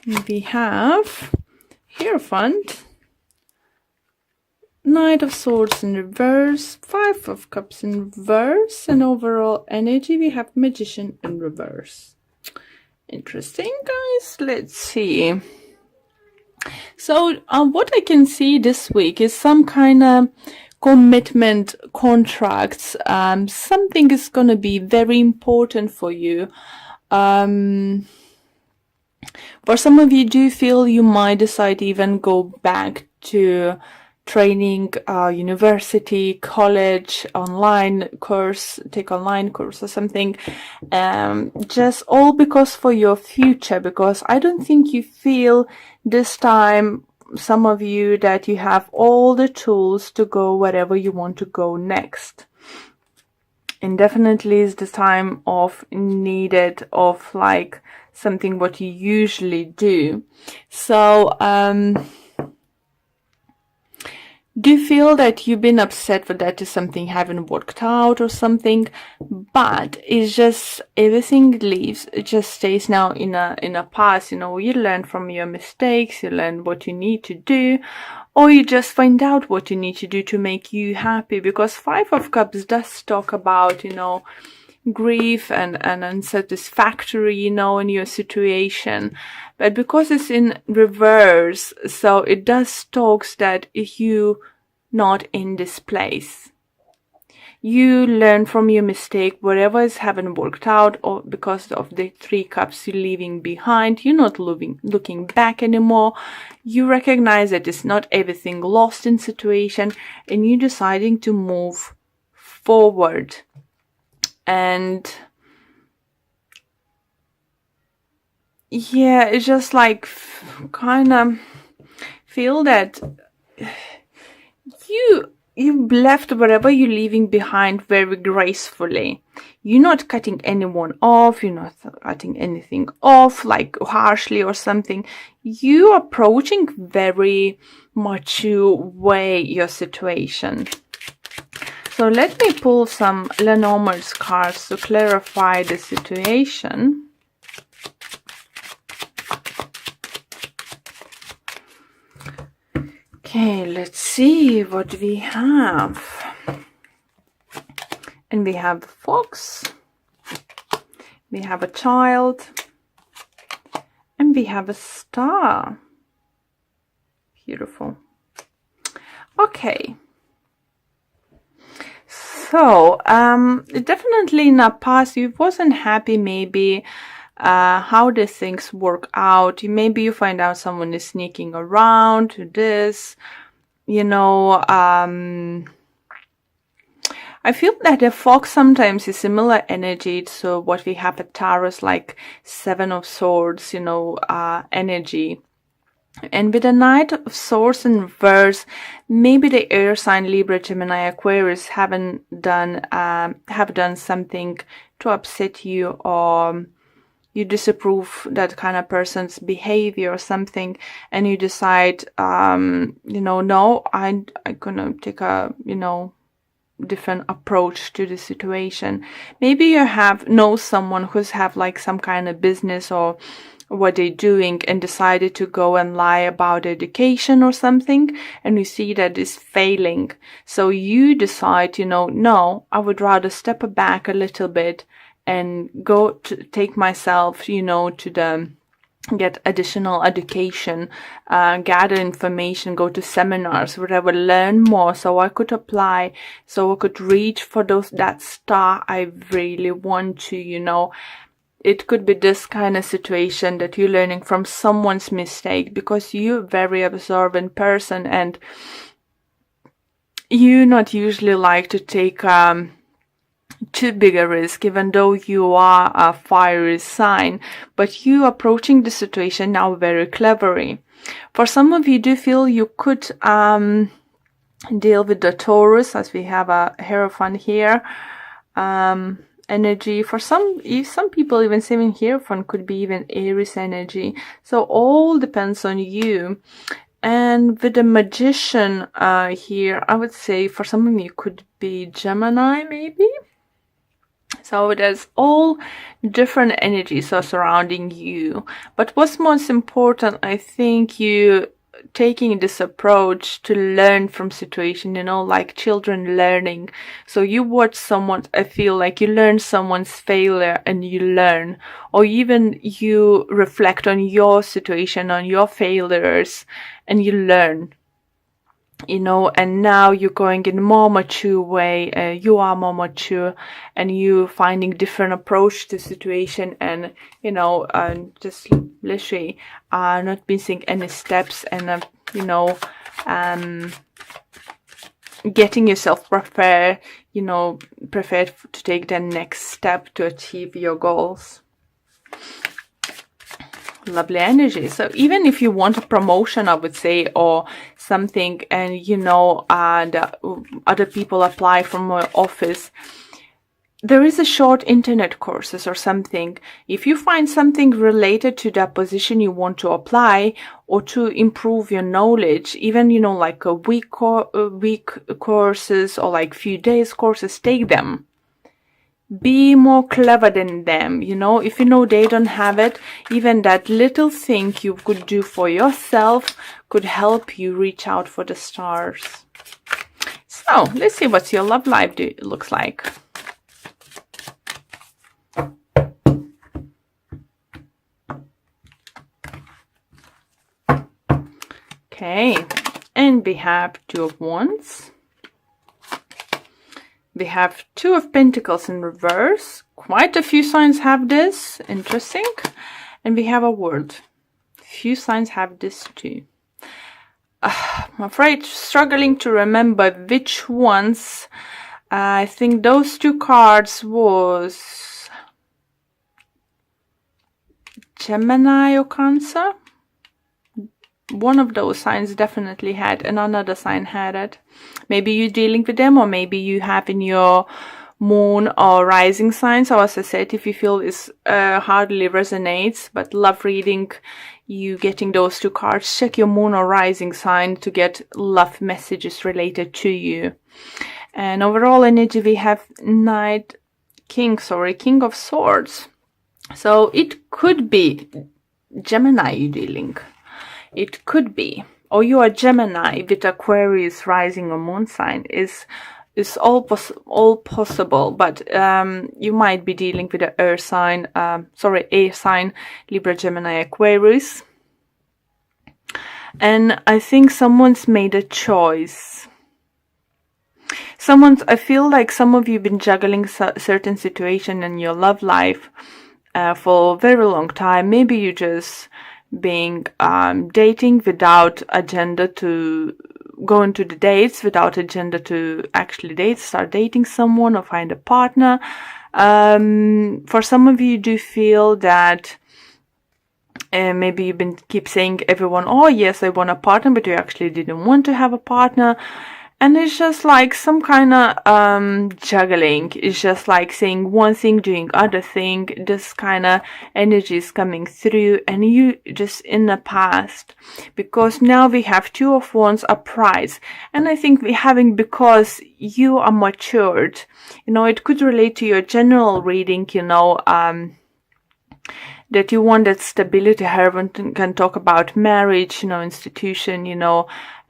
We have Hierophant, Knight of Swords in reverse, Five of Cups in reverse, and overall energy we have Magician in reverse. Interesting, guys. Let's see. So what I can see this week is some kind of commitment, contracts. Something is going to be very important for you. For some of you, do feel you might decide to even go back to training, university, college, online course, take online course or something, just all because for your future, because I don't think you feel this time, some of you, that you have all the tools to go wherever you want to go next. And definitely is the time of needed of like something what you usually do. So do you feel that you've been upset for that something haven't worked out or something, but it's just everything leaves, it just stays now in a past, you learn from your mistakes, you learn what you need to do, or you just find out what you need to do to make you happy, because Five of Cups does talk about, grief and unsatisfactory, in your situation. But because it's in reverse, so it does talks that if you not in this place, you learn from your mistake, whatever is haven't worked out, or because of the Three Cups you're leaving behind, you're not looking back anymore. You recognize that it's not everything lost in situation, and you're deciding to move forward. And yeah, it's just like kind of feel that you've left whatever you're leaving behind very gracefully. You're not cutting anyone off, you're not cutting anything off like harshly or something. You approaching very mature way your situation. So let me pull some Lenormand's cards to clarify the situation. Okay, let's see what we have. And we have a fox, we have a child, and we have a star. Beautiful. Okay. So, definitely in the past, you wasn't happy maybe how the things work out. Maybe you find out someone is sneaking around to this, I feel that the fox sometimes is similar energy to what we have at Taurus, like Seven of Swords, energy. And with the Knight of Swords in reverse, maybe the air sign Libra, Gemini, Aquarius have done something to upset you, or you disapprove that kind of person's behavior or something, and you decide, no, I'm gonna take a, different approach to the situation. Maybe you know someone who's have like some kind of business or what they're doing and decided to go and lie about education or something, and you see that is failing. So you decide, no, I would rather step back a little bit and go to take myself, to get additional education, gather information, go to seminars, whatever, learn more, so I could apply, so I could reach for that star I really want to, It could be this kind of situation that you're learning from someone's mistake, because you're a very observant person and you not usually like to take too big a risk, even though you are a fiery sign, but you approaching the situation now very cleverly. For some of you, do feel you could deal with the Taurus, as we have a Hierophant here. Energy. For some people, even saying Hierophant could be even Aries energy. So all depends on you. And with the Magician here, I would say for some of you could be Gemini maybe. So there's all different energies are surrounding you. But what's most important, I think, you taking this approach to learn from situation, like children learning. So you watch someone, I feel like you learn someone's failure and you learn, or even you reflect on your situation, on your failures, and you learn. And now you're going in a more mature way, you are more mature, and you finding different approach to situation, and just literally not missing any steps, and getting yourself prepared to take the next step to achieve your goals. Lovely energy. So even if you want a promotion, I would say, or something, and other people apply from my office, there is a short internet courses or something. If you find something related to that position you want to apply, or to improve your knowledge, even like a week courses, or like few days courses, take them. Be more clever than them, if they don't have it, even that little thing you could do for yourself could help you reach out for the stars. So let's see what your love life looks like. Okay, and we have Two of Wands. We have Two of Pentacles in reverse. Quite a few signs have this. Interesting. And we have a World. Few signs have this too. I'm afraid struggling to remember which ones. I think those two cards was Gemini or Cancer. One of those signs definitely had, and another sign had it. Maybe you're dealing with them, or maybe you have in your moon or rising sign. So as I said, if you feel this hardly resonates, but love reading, you getting those two cards, check your moon or rising sign to get love messages related to you. And overall energy, we have King of Swords. So it could be Gemini you're dealing. It could be, or you are Gemini with Aquarius rising or moon sign. Is all possible, but you might be dealing with an air sign, Libra, Gemini, Aquarius. And I think someone's made a choice. I feel like some of you have been juggling certain situation in your love life for a very long time. Maybe you just being dating without agenda to go into the dates, without agenda to actually start dating someone or find a partner. For some of you do feel that maybe you've been keep saying everyone, oh yes, I want a partner, but you actually didn't want to have a partner. And it's just like some kind of juggling. It's just like saying one thing, doing other thing. This kind of energy is coming through, and you just in the past. Because now we have Two of Wands, a prize. And I think we're having, because you are matured. It could relate to your general reading, that you want that stability. Everyone can talk about marriage, institution,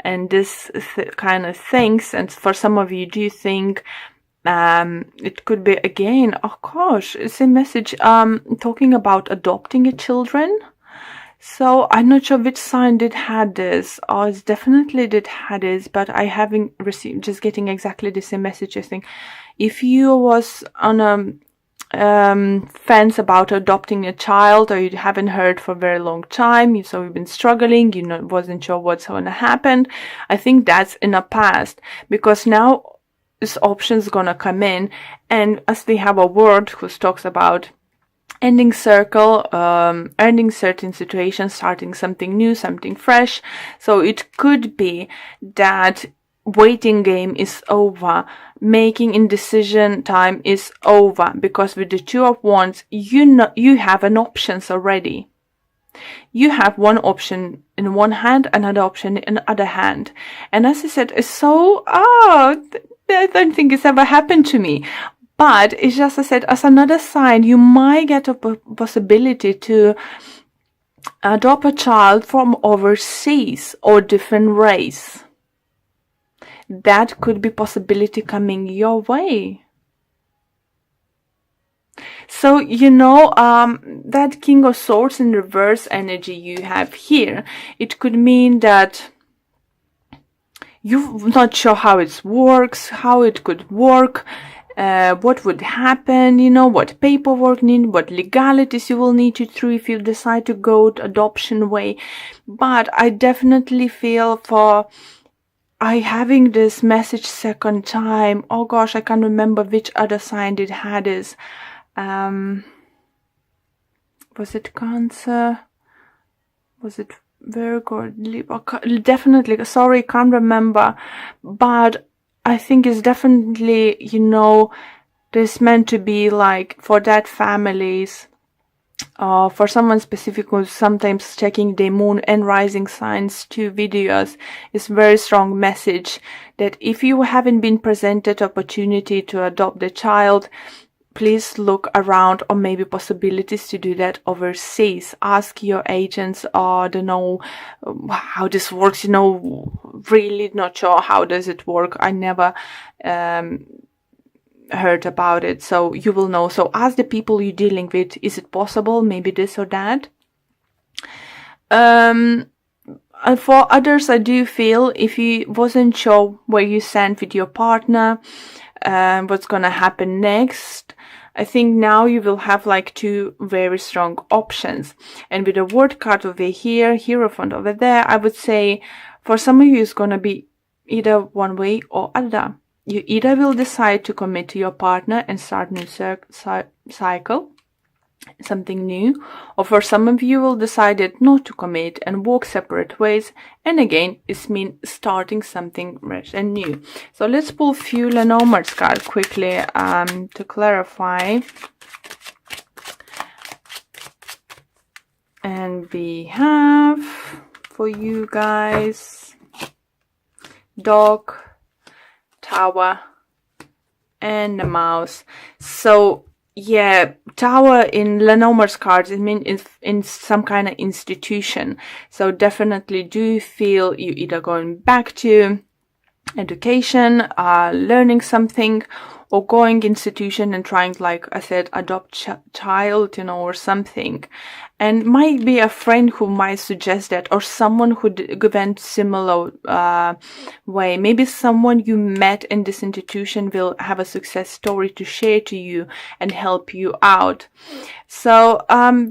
and this kind of things. And for some of you, do you think it could be, again, oh gosh, it's a message talking about adopting your children. So I'm not sure which sign did had this, or it's definitely did had this, but I haven't received, just getting exactly the same message. I think if you was on a fence about adopting a child, or you haven't heard for a very long time, so you've been struggling, wasn't sure what's going to happen, I think that's in the past, because now this option is going to come in. And as we have a word who talks about ending circle, ending certain situations, starting something new, something fresh. So it could be that waiting game is over, making indecision time is over, because with the Two of Wands, you have an options already. You have one option in one hand, another option in the other hand. And as I said, it's so, I don't think it's ever happened to me. But it's just, I said, as another sign, you might get a possibility to adopt a child from overseas or different race. That could be possibility coming your way. So, that King of Swords in reverse energy you have here, it could mean that you're not sure how it works, how it could work, what would happen, what paperwork need, what legalities you will need to through if you decide to go the adoption way. But I definitely feel for having this message second time. Oh gosh, I can't remember which other sign it had is. Was it Cancer? Was it Virgo or Libra? Definitely, sorry, can't remember. But I think it's definitely, there's meant to be like for that families, for someone specific who's sometimes checking their moon and rising signs to videos, is very strong message that if you haven't been presented opportunity to adopt the child, please look around or maybe possibilities to do that overseas. Ask your agents, or don't know how this works, really not sure how does it work. I never heard about it, so you will know. So ask the people you're dealing with, is it possible, maybe this or that. And for others, I do feel if you wasn't sure where you stand with your partner, what's gonna happen next, I think now you will have like two very strong options. And with the Word card over here, Hierophant over there, I would say for some of you it's gonna be either one way or other. You either will decide to commit to your partner and start a new cycle, something new, or for some of you will decide not to commit and walk separate ways, and again it means starting something fresh and new. So let's pull few Lenormand's card quickly to clarify. And we have for you guys Dog, Tower, and the Mouse. So yeah, Tower in Lenormand's cards, it means in some kind of institution. So definitely do feel you either going back to education, learning something, or going institution and trying, like I said, adopt child, or something. And might be a friend who might suggest that, or someone who went similar way. Maybe someone you met in this institution will have a success story to share to you and help you out. So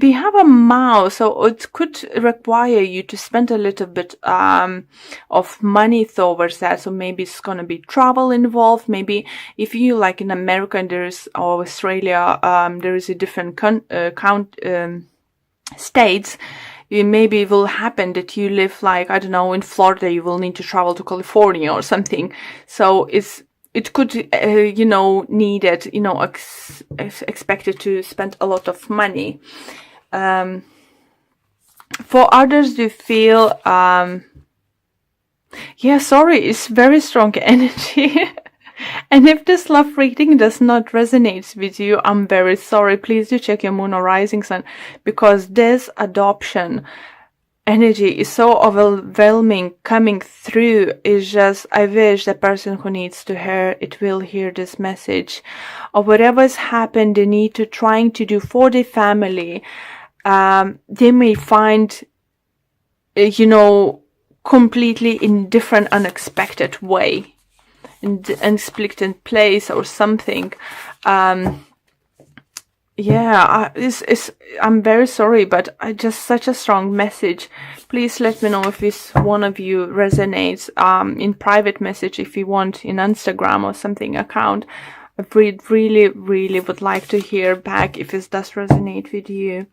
we have a Mouse, so it could require you to spend a little bit of money towards that. So maybe it's gonna be travel involved. Maybe if you like in America and or Australia, there is a different states, maybe it will happen that you live like, I don't know, in Florida, you will need to travel to California or something. So it could, need it, expected to spend a lot of money. For others, you feel, it's very strong energy. And if this love reading does not resonate with you, I'm very sorry. Please do check your moon or rising sun, because this adoption energy is so overwhelming coming through. It's just, I wish the person who needs to hear it will hear this message, or whatever has happened they need to trying to do for their family. They may find, completely in different unexpected way. And split in place or something. I'm very sorry, but I just such a strong message. Please let me know if this one of you resonates in private message, if you want, in Instagram or something account. I really, really would like to hear back if this does resonate with you.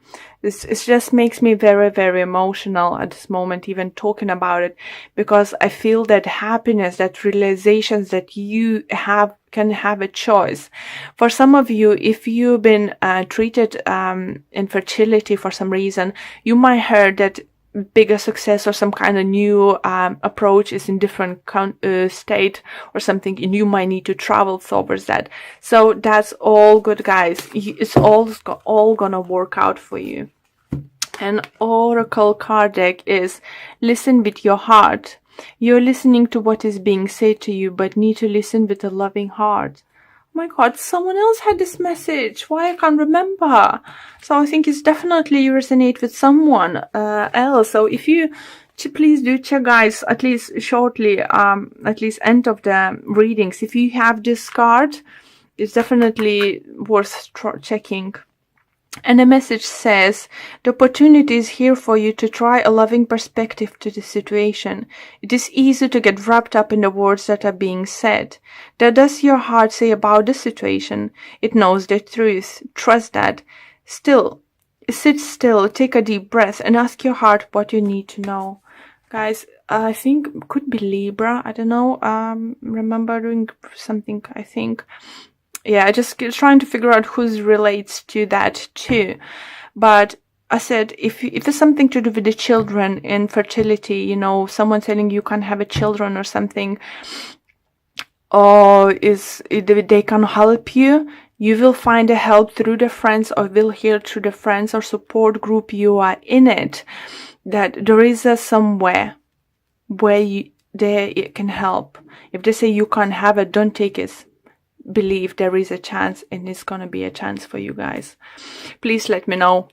It just makes me very, very emotional at this moment, even talking about it, because I feel that happiness, that realizations that you can have a choice. For some of you, if you've been treated infertility for some reason, you might hear that bigger success or some kind of new approach is in different state or something, and you might need to travel towards that. So that's all good, guys. It's all gonna work out for you. And oracle card deck is listen with your heart. You're listening to what is being said to you, but need to listen with a loving heart. Oh my god, someone else had this message. Why I can't remember? So I think it's definitely resonate with someone else. So if you please do check, guys, at least shortly, at least end of the readings. If you have this card, it's definitely worth checking. And the message says, the opportunity is here for you to try a loving perspective to the situation. It is easy to get wrapped up in the words that are being said. What does your heart say about the situation? It knows the truth. Trust that. Still, sit still, take a deep breath, and ask your heart what you need to know. Guys, I think could be Libra. I don't know. Remember doing something, I think. Yeah, I just trying to figure out who relates to that too. But I said, if there's something to do with the children, infertility, you know, someone telling you can't have a children or something, or they can help you, you will find a help through the friends, or will hear through the friends or support group you are in it, that there is somewhere where they can help. If they say you can't have it, don't take it. Believe there is a chance, and it's gonna be a chance for you guys. Please let me know